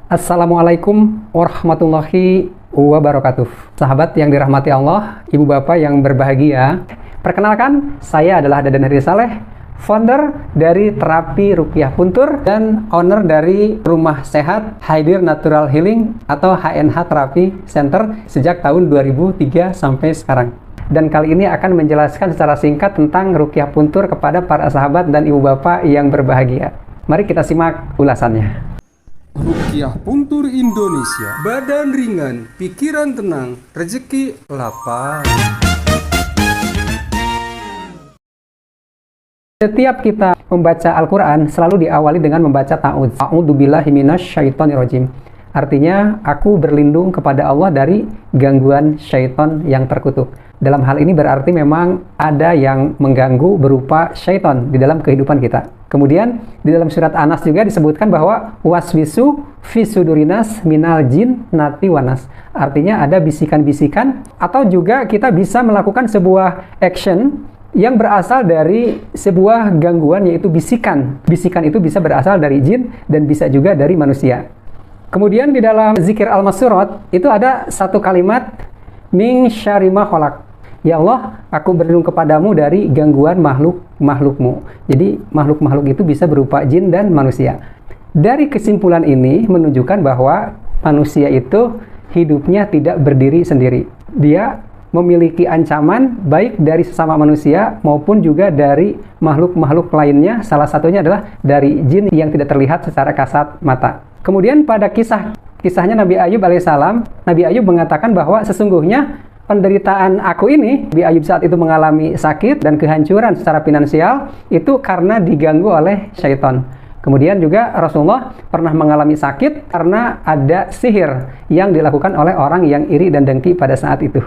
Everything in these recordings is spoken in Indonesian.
Assalamualaikum warahmatullahi wabarakatuh. Sahabat yang dirahmati Allah, ibu bapak yang berbahagia. Perkenalkan, saya adalah Dadan Heri Saleh, founder dari terapi Ruqyah Puntur dan owner dari Rumah Sehat Haidir Natural Healing atau HNH Therapy Center sejak tahun 2003 sampai sekarang. Dan kali ini akan menjelaskan secara singkat tentang Ruqyah Puntur kepada para sahabat dan ibu bapak yang berbahagia. Mari kita simak ulasannya. Ruqyah Puntur Indonesia. Badan ringan, pikiran tenang, rezeki lapang. Setiap kita membaca Al-Quran selalu diawali dengan membaca ta'udz. A'udzubillahi minasyaitonirrajim. Artinya, aku berlindung kepada Allah dari gangguan syaitan yang terkutuk. Dalam hal ini berarti memang ada yang mengganggu berupa syaitan di dalam kehidupan kita. Kemudian di dalam surat Anas juga disebutkan bahwa waswisu fi sudurinas minal jin nati wanas. Artinya ada bisikan-bisikan atau juga kita bisa melakukan sebuah action yang berasal dari sebuah gangguan, yaitu bisikan. Bisikan itu bisa berasal dari jin dan bisa juga dari manusia. Kemudian di dalam zikir al-masurat itu ada satu kalimat min syarri ma khalaq. Ya Allah, aku berlindung kepadamu dari gangguan makhluk-makhlukmu. Jadi makhluk-makhluk itu bisa berupa jin dan manusia. Dari kesimpulan ini menunjukkan bahwa manusia itu hidupnya tidak berdiri sendiri. Dia memiliki ancaman baik dari sesama manusia maupun juga dari makhluk-makhluk lainnya. Salah satunya adalah dari jin yang tidak terlihat secara kasat mata. Kemudian pada kisahnya Nabi Ayub alaihissalam, Nabi Ayub mengatakan bahwa sesungguhnya penderitaan aku ini, Nabi Ayub saat itu mengalami sakit dan kehancuran secara finansial itu karena diganggu oleh syaitan. Kemudian juga Rasulullah pernah mengalami sakit karena ada sihir yang dilakukan oleh orang yang iri dan dengki pada saat itu.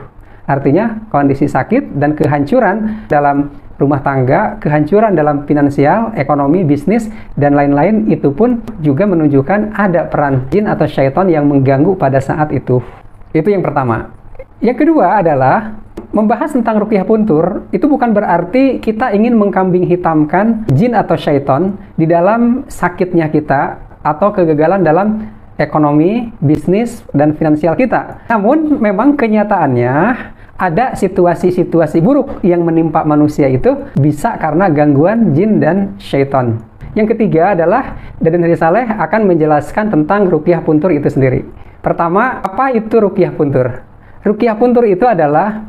Artinya kondisi sakit dan kehancuran dalam rumah tangga, kehancuran dalam finansial, ekonomi, bisnis, dan lain-lain itu pun juga menunjukkan ada peran jin atau syaitan yang mengganggu pada saat itu. Itu yang pertama. Yang kedua adalah membahas tentang Ruqyah Puntur itu bukan berarti kita ingin mengkambing hitamkan jin atau syaitan di dalam sakitnya kita atau kegagalan dalam ekonomi, bisnis, dan finansial kita. Namun memang kenyataannya ada situasi-situasi buruk yang menimpa manusia itu bisa karena gangguan jin dan syaitan. Yang ketiga adalah Dadan Heri Saleh akan menjelaskan tentang Ruqyah Puntur itu sendiri. Pertama, apa itu Ruqyah Puntur? Ruqyah Puntur itu adalah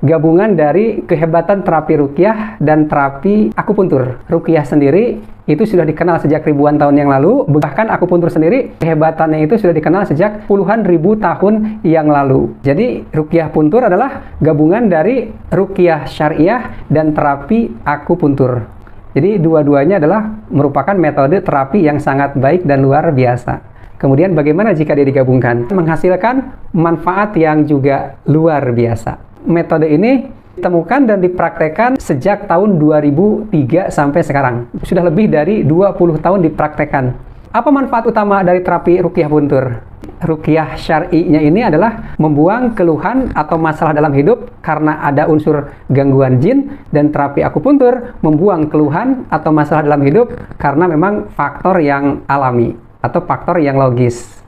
gabungan dari kehebatan terapi ruqyah dan terapi akupuntur. Ruqyah sendiri itu sudah dikenal sejak ribuan tahun yang lalu, bahkan akupuntur sendiri kehebatannya itu sudah dikenal sejak puluhan ribu tahun yang lalu. Jadi Ruqyah Puntur adalah gabungan dari ruqyah syariah dan terapi akupuntur. Jadi dua-duanya adalah merupakan metode terapi yang sangat baik dan luar biasa. Kemudian bagaimana jika dia digabungkan? Menghasilkan manfaat yang juga luar biasa. Metode ini ditemukan dan dipraktekkan sejak tahun 2003 sampai sekarang. Sudah lebih dari 20 tahun dipraktekkan. Apa manfaat utama dari terapi Ruqyah Puntur? Ruqyah syar'inya ini adalah membuang keluhan atau masalah dalam hidup karena ada unsur gangguan jin, dan terapi akupuntur membuang keluhan atau masalah dalam hidup karena memang faktor yang alami atau faktor yang logis.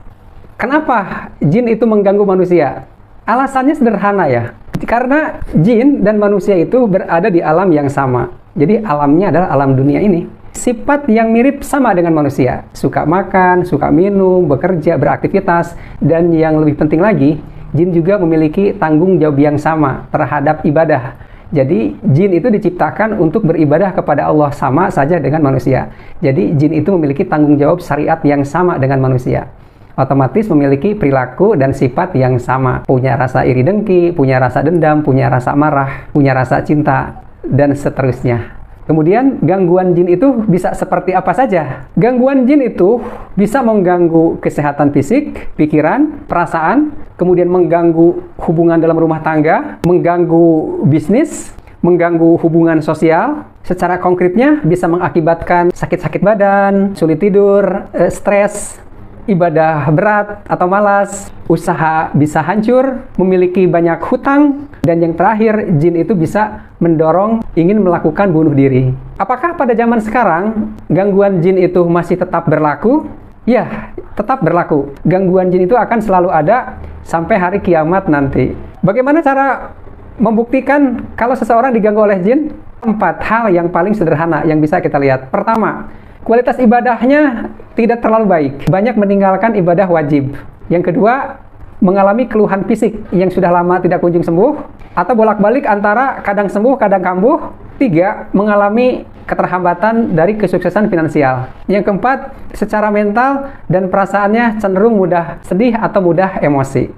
Kenapa jin itu mengganggu manusia? Alasannya sederhana ya. Karena jin dan manusia itu berada di alam yang sama. Jadi alamnya adalah alam dunia ini. Sifat yang mirip sama dengan manusia. Suka makan, suka minum, bekerja, beraktivitas. Dan yang lebih penting lagi, jin juga memiliki tanggung jawab yang sama terhadap ibadah. Jadi jin itu diciptakan untuk beribadah kepada Allah sama saja dengan manusia. Jadi jin itu memiliki tanggung jawab syariat yang sama dengan manusia. Otomatis memiliki perilaku dan sifat yang sama. Punya rasa iri dengki, punya rasa dendam, punya rasa marah, punya rasa cinta, dan seterusnya. Kemudian gangguan jin itu bisa seperti apa saja? Gangguan jin itu bisa mengganggu kesehatan fisik, pikiran, perasaan, kemudian mengganggu hubungan dalam rumah tangga, mengganggu bisnis, mengganggu hubungan sosial. Secara konkretnya bisa mengakibatkan sakit-sakit badan, sulit tidur, stres, ibadah berat atau malas, usaha bisa hancur, memiliki banyak hutang, dan yang terakhir, jin itu bisa mendorong ingin melakukan bunuh diri. Apakah pada zaman sekarang gangguan jin itu masih tetap berlaku? Ya, tetap berlaku. Gangguan jin itu akan selalu ada sampai hari kiamat nanti. Bagaimana cara membuktikan kalau seseorang diganggu oleh jin? 4 hal yang paling sederhana yang bisa kita lihat. Pertama, kualitas ibadahnya tidak terlalu baik. Banyak meninggalkan ibadah wajib. Yang kedua, mengalami keluhan fisik yang sudah lama tidak kunjung sembuh, atau bolak-balik antara kadang sembuh, kadang kambuh. 3, mengalami keterhambatan dari kesuksesan finansial. Yang keempat, secara mental dan perasaannya cenderung mudah sedih atau mudah emosi.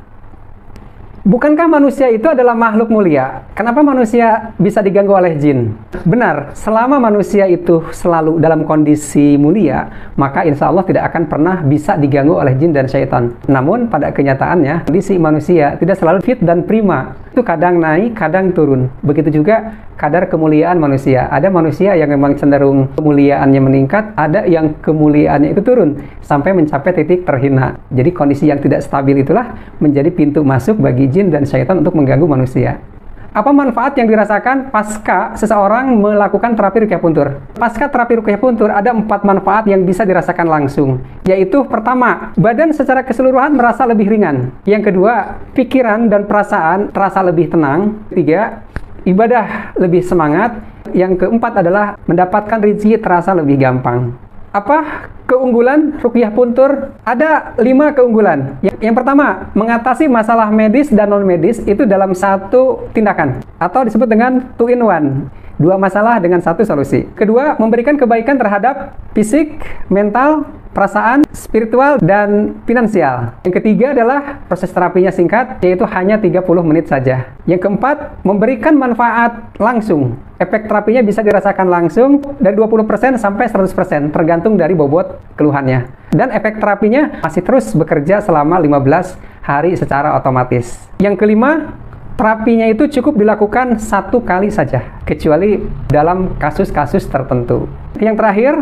Bukankah manusia itu adalah makhluk mulia? Kenapa manusia bisa diganggu oleh jin? Benar, selama manusia itu selalu dalam kondisi mulia, maka insya Allah tidak akan pernah bisa diganggu oleh jin dan syaitan. Namun pada kenyataannya, kondisi manusia tidak selalu fit dan prima. Itu kadang naik, kadang turun. Begitu juga kadar kemuliaan manusia. Ada manusia yang memang cenderung kemuliaannya meningkat, ada yang kemuliaannya itu turun sampai mencapai titik terhina. Jadi kondisi yang tidak stabil itulah menjadi pintu masuk bagi jin dan syaitan untuk mengganggu manusia. Apa manfaat yang dirasakan pasca seseorang melakukan terapi ruqyah puntur? Pasca terapi ruqyah puntur ada 4 manfaat yang bisa dirasakan langsung. Yaitu pertama, badan secara keseluruhan merasa lebih ringan. Yang kedua, pikiran dan perasaan terasa lebih tenang. Ketiga, ibadah lebih semangat. Yang keempat adalah mendapatkan rezeki terasa lebih gampang. Apa keunggulan ruqyah puntur? Ada 5 keunggulan. Yang pertama, mengatasi masalah medis dan non-medis itu dalam satu tindakan, atau disebut dengan 2 in 1. 2 masalah dengan 1 solusi. Kedua, memberikan kebaikan terhadap fisik, mental, perasaan, spiritual, dan finansial. Yang ketiga adalah proses terapinya singkat, yaitu hanya 30 menit saja. Yang keempat, memberikan manfaat langsung. Efek terapinya bisa dirasakan langsung dari 20% sampai 100%, tergantung dari bobot keluhannya. Dan efek terapinya masih terus bekerja selama 15 hari secara otomatis. Yang kelima, terapinya itu cukup dilakukan 1 kali saja, kecuali dalam kasus-kasus tertentu. Yang terakhir,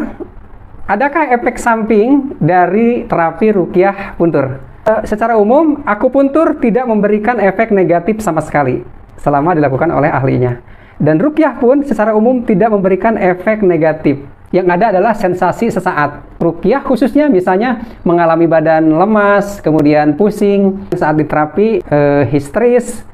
adakah efek samping dari terapi ruqyah puntur? Secara umum, akupuntur tidak memberikan efek negatif sama sekali selama dilakukan oleh ahlinya. Dan ruqyah pun secara umum tidak memberikan efek negatif. Yang ada adalah sensasi sesaat. Ruqyah khususnya misalnya mengalami badan lemas, kemudian pusing, saat diterapi histeris,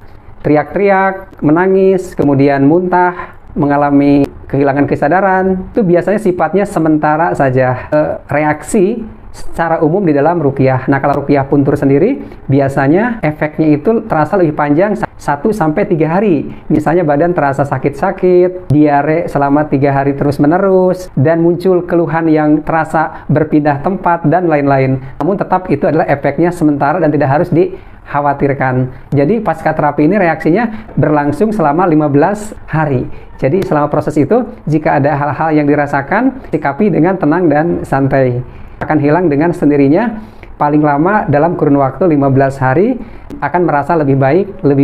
teriak-teriak, menangis, kemudian muntah, mengalami kehilangan kesadaran. Itu biasanya sifatnya sementara saja. Reaksi secara umum di dalam ruqyah. Nah, kalau ruqyah puntur sendiri, biasanya efeknya itu terasa lebih panjang, 1-3 hari. Misalnya badan terasa sakit-sakit, diare selama 3 hari terus-menerus, dan muncul keluhan yang terasa berpindah tempat, dan lain-lain. Namun tetap itu adalah efeknya sementara dan tidak harus dikhawatirkan. Jadi pasca terapi ini reaksinya berlangsung selama 15 hari. Jadi selama proses itu, jika ada hal-hal yang dirasakan, sikapi dengan tenang dan santai. Akan hilang dengan sendirinya, paling lama dalam kurun waktu 15 hari akan merasa lebih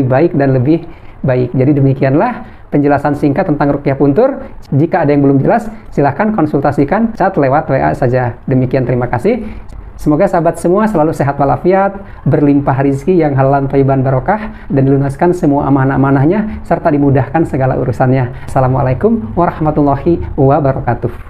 baik dan lebih baik. Jadi demikianlah penjelasan singkat tentang ruqyah puntur. Jika ada yang belum jelas, silahkan konsultasikan chat lewat WA saja. Demikian, terima kasih. Semoga sahabat semua selalu sehat walafiat, berlimpah rizki yang halal thayyiban barokah, dan dilunaskan semua amanah-amanahnya, serta dimudahkan segala urusannya. Assalamualaikum warahmatullahi wabarakatuh.